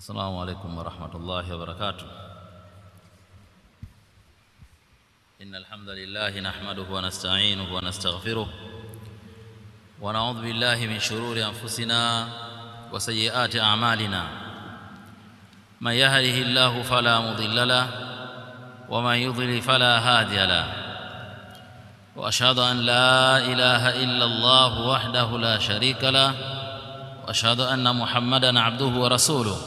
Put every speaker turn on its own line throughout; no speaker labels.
السلام عليكم ورحمة الله وبركاته. إن الحمد لله نحمده ونستعينه ونستغفره ونعوذ بالله من شرور أنفسنا وسيئات أعمالنا. من يهده الله فلا مضل له ومن يضلل فلا هادي له، وأشهد أن لا إله إلا الله وحده لا شريك له، وأشهد أن محمدًا عبده ورسوله.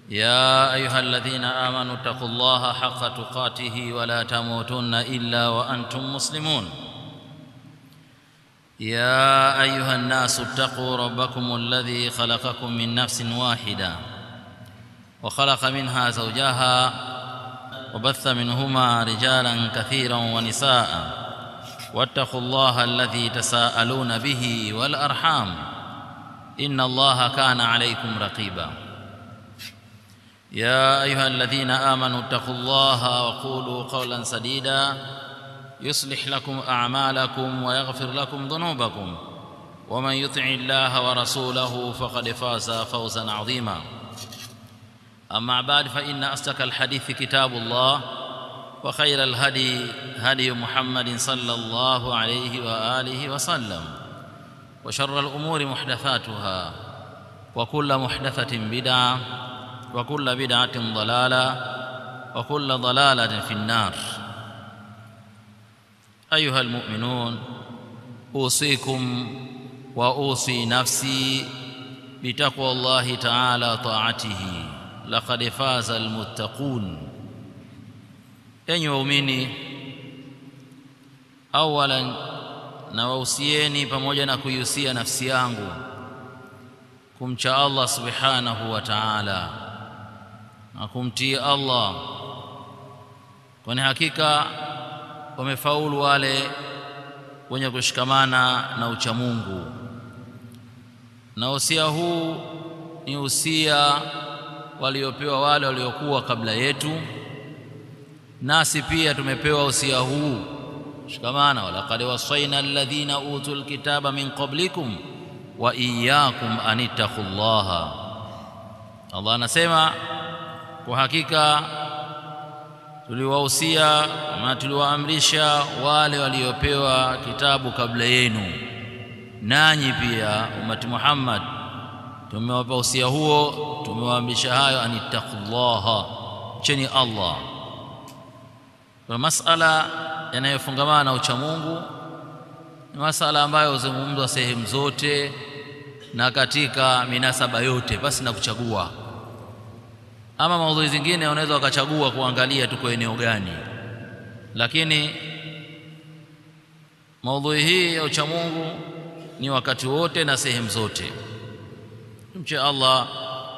يا أيها الذين آمنوا اتقوا الله حق تقاته ولا تموتن إلا وأنتم مسلمون. يا أيها الناس اتقوا ربكم الذي خلقكم من نفس واحدة وخلق منها زوجها وبث منهما رجالا كثيرا ونساء، واتقوا الله الذي تساءلون به والأرحام إن الله كان عليكم رقيبا. يا أيها الذين آمنوا اتقوا الله وقولوا قولا سديدا يصلح لكم أعمالكم ويغفر لكم ذنوبكم، ومن يطع الله ورسوله فقد فاز فوزا عظيما. أما بعد، فإن أصدق الحديث كتاب الله، وخير الهدي هدي محمد صلى الله عليه وآله وسلم، وشر الأمور محدثاتها، وكل محدثة بدعة، وكل بدعة ضلالة، وكل ضلالة في النار. أيها المؤمنون، أوصيكم وأوصي نفسي بتقوى الله تعالى طاعته، لقد فاز المتقون. Enyi waumini, awalan nawausieni pamoja na kuihusia nafsi yangu kumcha Allah subhanahu wa ta'ala na kumtii Allah, kwani hakika wamefaulu wale wenye kushikamana na uchamungu. Na usia huu ni usia waliopewa wale waliokuwa kabla yetu, nasi pia tumepewa usia huu shikamana. Walaqad wasaina alladhina utul kitaba min qablikum wa iyyakum anittaqullaha. Allah anasema kwa hakika tuliwahusia na tuliwaamrisha wale waliopewa kitabu kabla yenu, nanyi pia umati Muhammad tumewapa usia huo, tumewaamrisha hayo, anittaqullaha, cheni Allah. Kwa masala yanayofungamana na uchamungu ni masala ambayo huzungumzwa sehemu zote na katika minasaba yote basi na kuchagua. Ama maudhui zingine unaweza ukachagua kuangalia tuko eneo gani, lakini maudhui hii ya uchamungu ni wakati wote na sehemu zote. Tumche Allah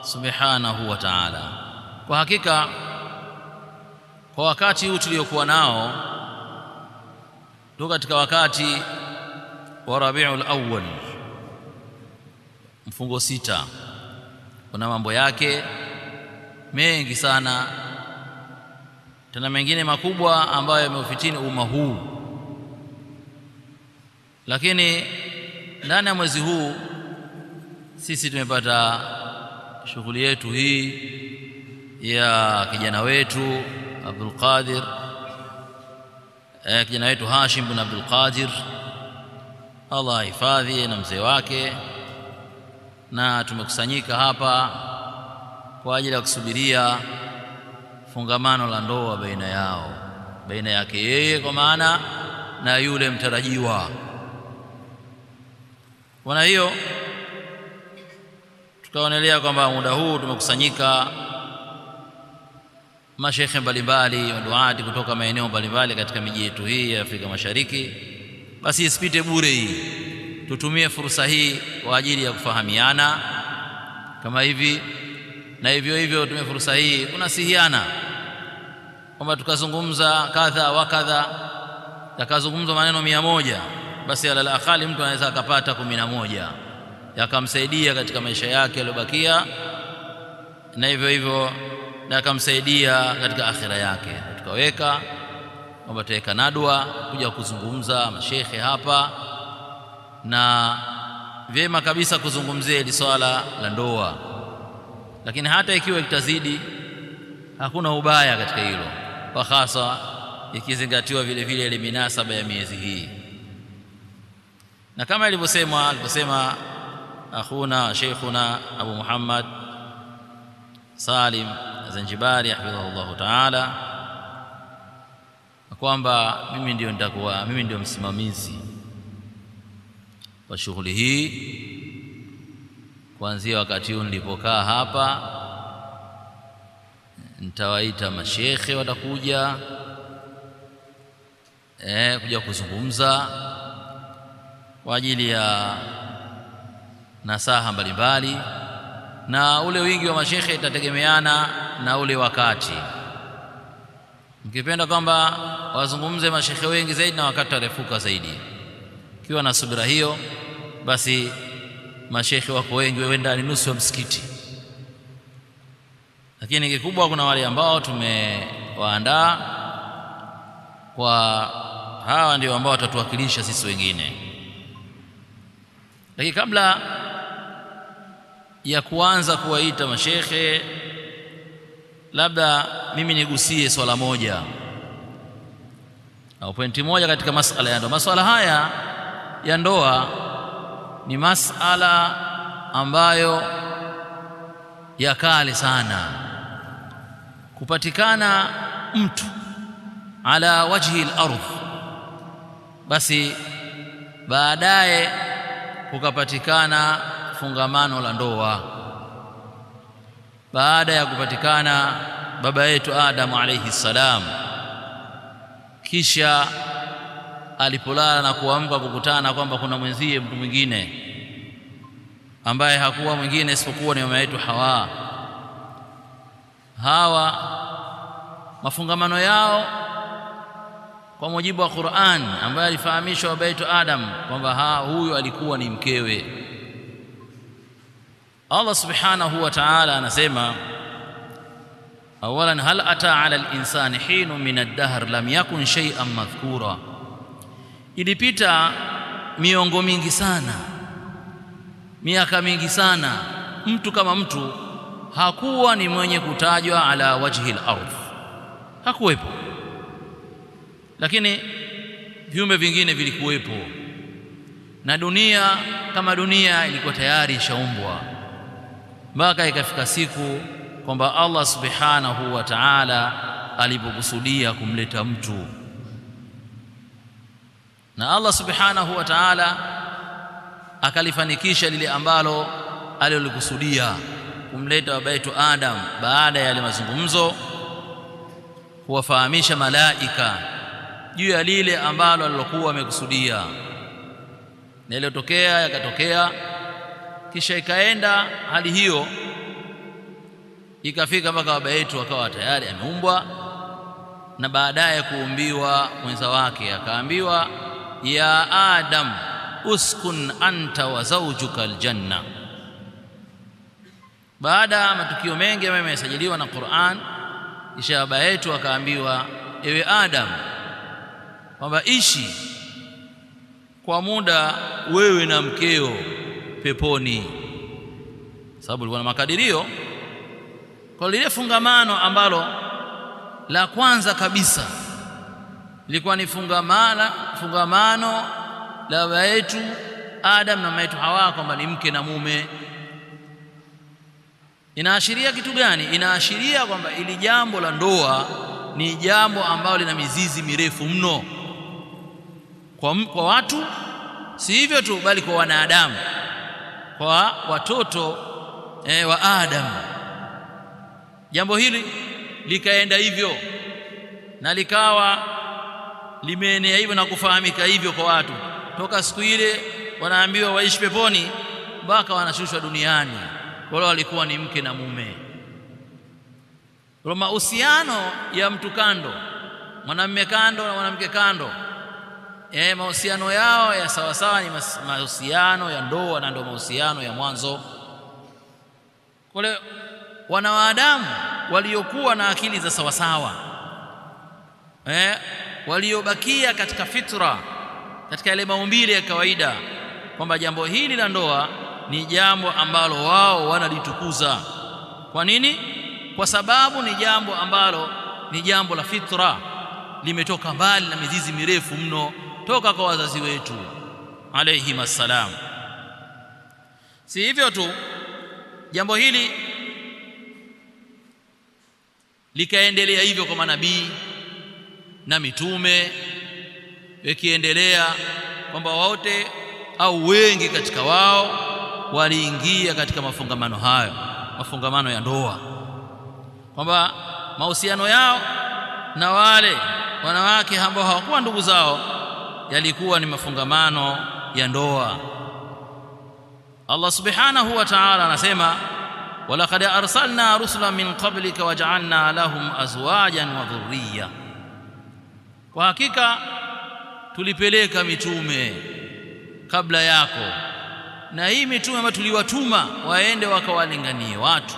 subhanahu wa ta'ala. Kwa hakika kwa wakati huu tuliokuwa nao tu katika wakati wa Rabiul Awwal, mfungo 6, kuna mambo yake mengi sana, tena mengine makubwa ambayo yameufitini umma huu. Lakini ndani ya mwezi huu sisi tumepata shughuli yetu hii ya kijana wetu Abdul Qadir, kijana wetu Hashim bin Abdul Qadir, Allah hifadhi, na mzee wake, na tumekusanyika hapa kwa ajili ya kusubiria fungamano la ndoa baina yao, baina yake yeye kwa maana na yule mtarajiwa. Kwa hiyo tukaonelea kwamba muda huu tumekusanyika mashaikh mbalimbali, waduati kutoka maeneo mbalimbali katika miji yetu hii ya Afrika Mashariki, basi isipite bure hii, tutumie fursa hii kwa ajili ya kufahamiana kama hivi, na hivyo hivyo tumie fursa hii kunasihiana, kwamba tukazungumza kadha wa kadha, takazungumza maneno 100, basi alal akhali mtu anaweza akapata 11 yakamsaidia katika maisha yake yaliyobakia, na hivyo hivyo na akamsaidia katika akhira yake. Tukaweka kwamba tutaweka nadwa kuja kuzungumza mashekhe hapa, na vyema kabisa kuzungumzia hili swala la ndoa. lakini hata ikiwa itazidi hakuna ubaya katika hilo, kwa hasa ikizingatiwa vile vile ile minasaba ya miezi hii. Na kama alivyosema akhuna sheikhuna Abu Muhammad Salim Zanjibari hafidhahullah ta'ala, kwamba mimi ndio msimamizi wa shughuli hii kuanzia wakati huu nilipokaa hapa. Nitawaita mashekhe watakuja kuja kuzungumza kwa ajili ya nasaha mbalimbali, na ule wingi wa mashekhe itategemeana na ule wakati. Mkipenda kwamba wazungumze mashekhe wengi zaidi na wakati tarefuka zaidi, kiwa na subira hiyo, basi mashekhe wako wengi, wewe ndani nusu ya msikiti. Lakini kikubwa, kuna wale ambao tumewaandaa kwa hawa ndio ambao watatuwakilisha sisi wengine. Lakini kabla ya kuanza kuwaita mashekhe, labda mimi nigusie swala moja au pointi moja katika masala ya ndoa. Masala haya ya ndoa ni masala ambayo ya kale sana. Kupatikana mtu ala wajhi al-ardh, basi baadaye kukapatikana fungamano la ndoa. Baada ya kupatikana baba yetu Adam alayhi salam, kisha alipolala na kuamka kukutana kwamba kuna mwenzie mtu mwingine ambaye hakuwa mwingine isipokuwa ni mama yetu Hawa. Hawa mafungamano yao kwa mujibu wa Qur'an, ambaye alifahamishwa baba yetu Adam kwamba huyu alikuwa ni mkewe. Allah subhanahu wa ta'ala anasema, awalan hal ata ala al-insani hinu min ad-dahr lam yakun shay'an madhkura. Ilipita miongo mingi sana, miaka mingi sana, mtu kama mtu hakuwa ni mwenye kutajwa ala wajhi al-ardh, hakuwepo. Lakini viumbe vingine vilikuwepo, na dunia kama dunia ilikuwa tayari ishaumbwa, mpaka ikafika siku kwamba Allah subhanahu wa ta'ala alipokusudia kumleta mtu, na Allah subhanahu wa ta'ala akalifanikisha lile ambalo alilikusudia, kumleta baba yetu Adam. Baada ya yale mazungumzo, kuwafahamisha malaika juu ya lile ambalo alilokuwa amekusudia, na iliyotokea yakatokea. Kisha ikaenda hali hiyo, ikafika mpaka baba yetu akawa tayari ameumbwa, na baadaye kuumbiwa mwenza wake. Akaambiwa, ya Adam uskun anta wa zawjuka aljanna. Baada ya matukio mengi ambayo yamesajiliwa na Qur'an, kisha baba yetu akaambiwa, ewe Adam, kwamba ishi kwa muda wewe na mkeo peponi. Sababu ilikuwa na makadirio kwa lile fungamano ambalo la kwanza kabisa ilikuwa ni fungamano la baba yetu Adam na mama yetu Hawa, kwamba ni mke na mume. Inaashiria kitu gani? Inaashiria kwamba ili jambo la ndoa ni jambo ambalo lina mizizi mirefu mno kwa watu, si hivyo tu, bali kwa wanadamu, kwa watoto wa Adam. Jambo hili likaenda hivyo na likawa limeenea hivyo na kufahamika hivyo kwa watu, toka siku ile wanaambiwa waishi peponi mpaka wanashushwa duniani, wale walikuwa ni mke na mume. Kwa mahusiano ya mtu kando, mwanamume kando na mwanamke kando, mahusiano yao ya sawa sawa ni mahusiano ya ndoa, na ndio mahusiano ya mwanzo. Kule wanadamu waliokuwa na akili za sawa sawa, waliobakia katika fitra, katika ile maumbile ya kawaida, kwamba jambo hili la ndoa ni jambo ambalo wao wanalitukuza, Kwa nini? Kwa sababu ni jambo ambalo ni jambo la fitra, limetoka mbali na mizizi mirefu mno toka kwa wazazi wetu alayhi masalam. Si hivyo tu, jambo hili likaendelea hivyo kwa manabii na mitume, ikiendelea kwamba wote au wengi katika wao waliingia katika mafungamano hayo, mafungamano ya ndoa, kwamba mahusiano yao na wale wanawake ambao hawakuwa ndugu zao yalikuwa ni mafungamano ya ndoa. Allah subhanahu wa ta'ala anasema, walaqad arsalna rusulan min qablika waja'alna lahum azwajan wa dhurriyya, kwa hakika tulipeleka mitume kabla yako, na hii mitume ambayo tuliwatuma waende wakawalinganie watu,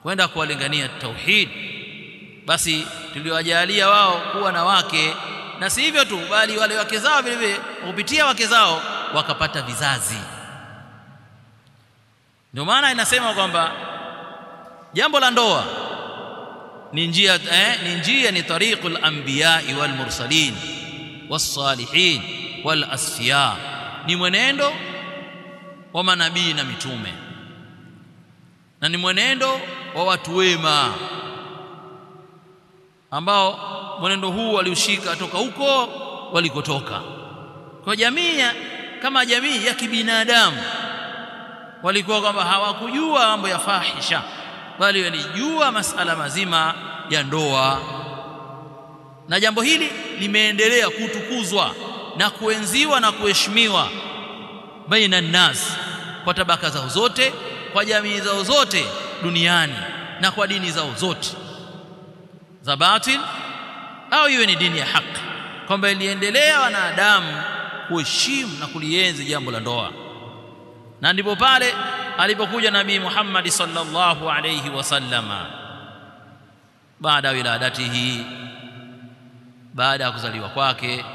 kwenda kuwalingania tauhid, basi tuliwajalia wao kuwa na wake, na si hivyo tu, bali wale wake zao vile vile kupitia wake zao wakapata vizazi. Ndio maana inasema kwamba jambo la ndoa ni njia, ni tariqul anbiya wal mursalin was salihin wal asfiya, ni mwenendo wa manabii na mitume, na ni mwenendo wa watu wema ambao mwenendo huu waliushika toka huko walikotoka. Kwa jamii kama jamii ya kibinadamu walikuwa kwamba hawakujua mambo ya fahisha, bali walijua masala mazima ya ndoa, na jambo hili limeendelea kutukuzwa na kuenziwa na kuheshimiwa baina nas, kwa tabaka zao zote, kwa jamii zao zote duniani, na kwa dini zao zote za batil au iwe ni dini ya haki, kwamba iliendelea wanadamu kuheshimu na kulienzi jambo la ndoa. Na ndipo pale alipokuja Nabii Muhammad sallallahu alayhi wasallama, baada ya wiladatihi, baada ya kuzaliwa kwake,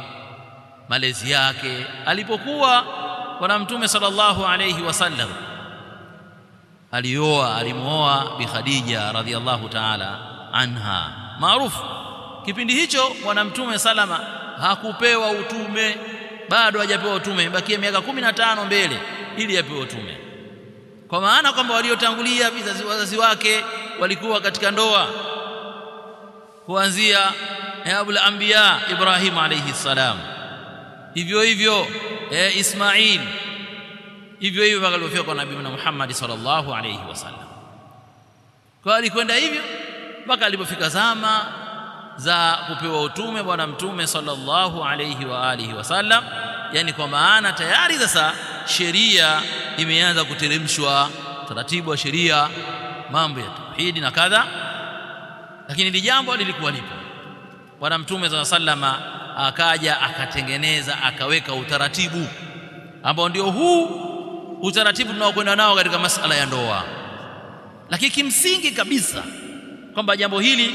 malezi yake, alipokuwa bwana mtume sallallahu alayhi wasallam alimuoa Bi Khadija radhiyallahu ta'ala anha, maarufu. Kipindi hicho bwana mtume salama hakupewa utume, bado hajapewa utume, bakia miaka 15 mbele ili apewe utume, kwa maana kwamba waliotangulia wazazi wake walikuwa katika ndoa, kuanzia abul anbiya Ibrahim alayhi salam, hivyo hivyo Ismail, hivyo hivyo mpaka alipofika kwa Nabii Muhammad sallallahu alayhi wasallam. Kwa alikwenda hivyo mpaka alipofika zama za kupewa utume bwana mtume sallallahu alayhi wa alihi wasallam, yani kwa maana tayari sasa sheria imeanza kuteremshwa, taratibu wa sheria, mambo ya tauhidi na kadha. Lakini hili jambo lilikuwa lipo, bwana mtume sallallahu alayhi wasallam akaja akatengeneza, akaweka utaratibu ambao ndio huu utaratibu tunaokwenda nao katika masala ya ndoa. Lakini kimsingi kabisa kwamba jambo hili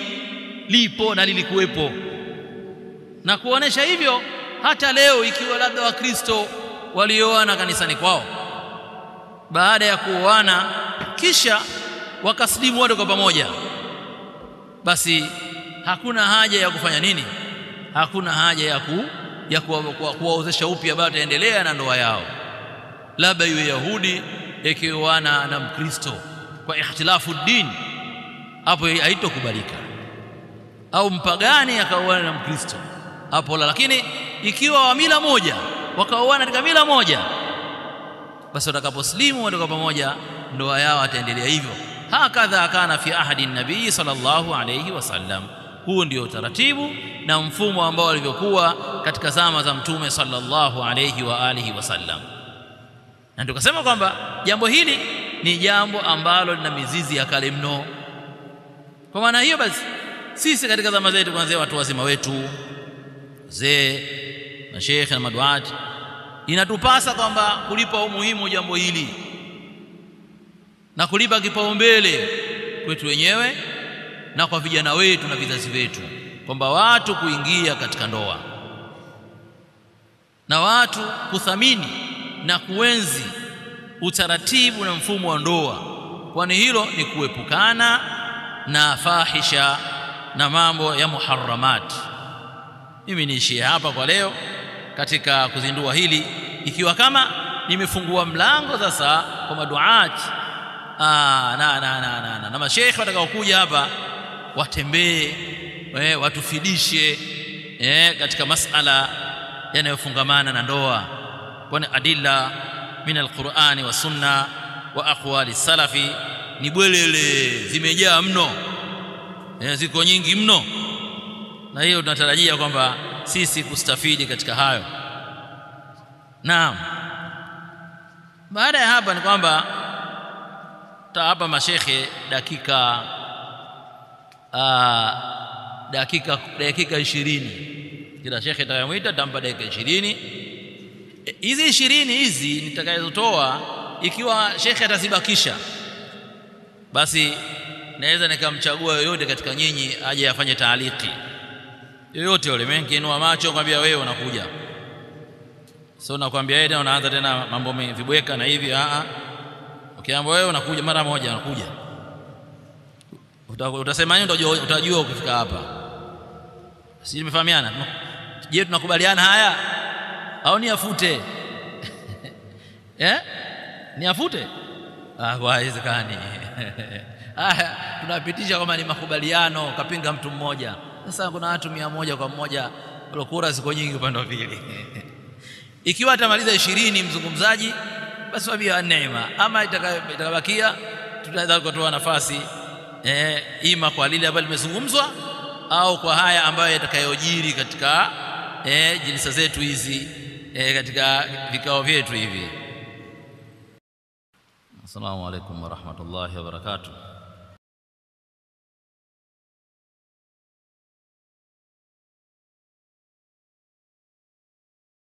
lipo na lilikuwepo, na kuonesha hivyo hata leo, ikiwa labda Wakristo walioana kanisani kwao, baada ya kuoana kisha wakaslimu wote kwa pamoja, basi hakuna haja ya kufanya nini, hakuna haja ya kuwaozesha upya, bado taendelea na ndoa yao. Labda iwe Yahudi ikioana na Mkristo kwa ikhtilafu dini, hapo haitokubalika, au mpagani akaoana na Mkristo, hapo la. Lakini ikiwa wa mila moja wakaoana katika mila moja, basi watakaposlimu wote kwa pamoja, ndoa yao ataendelea hivyo. Hakadha kana fi ahadi nabii sallallahu alayhi wasallam. Huu ndio utaratibu na mfumo ambao ulivyokuwa katika zama za mtume sallallahu alayhi wa alihi wasallam. Na tukasema kwamba jambo hili ni jambo ambalo lina mizizi ya kale mno. Kwa maana hiyo basi sisi katika zama zetu, kuanzia watu wazima wetu, wazee na sheikh na maduati, inatupasa kwamba kulipa umuhimu jambo hili na kulipa kipaumbele kwetu wenyewe na kwa vijana wetu na vizazi wetu, kwamba watu kuingia katika ndoa na watu kuthamini na kuenzi utaratibu na mfumo wa ndoa, kwani hilo ni kuepukana na fahisha na mambo ya muharramat. Mimi niishie hapa kwa leo katika kuzindua hili, ikiwa kama nimefungua mlango sasa kwa maduati na masheikh watakao kuja hapa watembee, watufidishe katika masala yanayofungamana na ndoa, kwani adilla min alqur'ani wa sunna wa aqwali salafi ni bwelele, zimejaa mno, ziko nyingi mno, na hiyo tunatarajia kwamba sisi kustafidi katika hayo. Naam, baada ya hapa ni kwamba hapa mashekhe dakika 20, kila shekhe atakayemwita tampa dakika 20. Hizi 20 hizi nitakazotoa, ikiwa shekhe atazibakisha, basi naweza nikamchagua yoyote katika nyinyi aje afanye taaliki yoyote yule. Mimi nikiinua macho kwambia wewe unakuja, sio nakwambia yeye unaanza tena mambo vibweka na hivi. Ukiambiwa wewe unakuja mara moja, unakuja, utasema nini? Utajua ukifika hapa. Sisi tumefahamiana. Je, tunakubaliana haya au niafute? Niafute? Haiwezekani. Tunapitisha kama ni makubaliano, kapinga mtu mmoja. Sasa kuna watu 100 kwa mmoja, kura ziko nyingi upande wa pili. Ikiwa atamaliza 20 mzungumzaji, basi wabia neema, ama itakabakia tunaweza kutoa nafasi ima kwa lile ambalo limezungumzwa au kwa haya ambayo yatakayojiri katika jilsa zetu hizi, katika vikao vyetu hivi. Assalamu alaykum wa rahmatullahi wa barakatuh.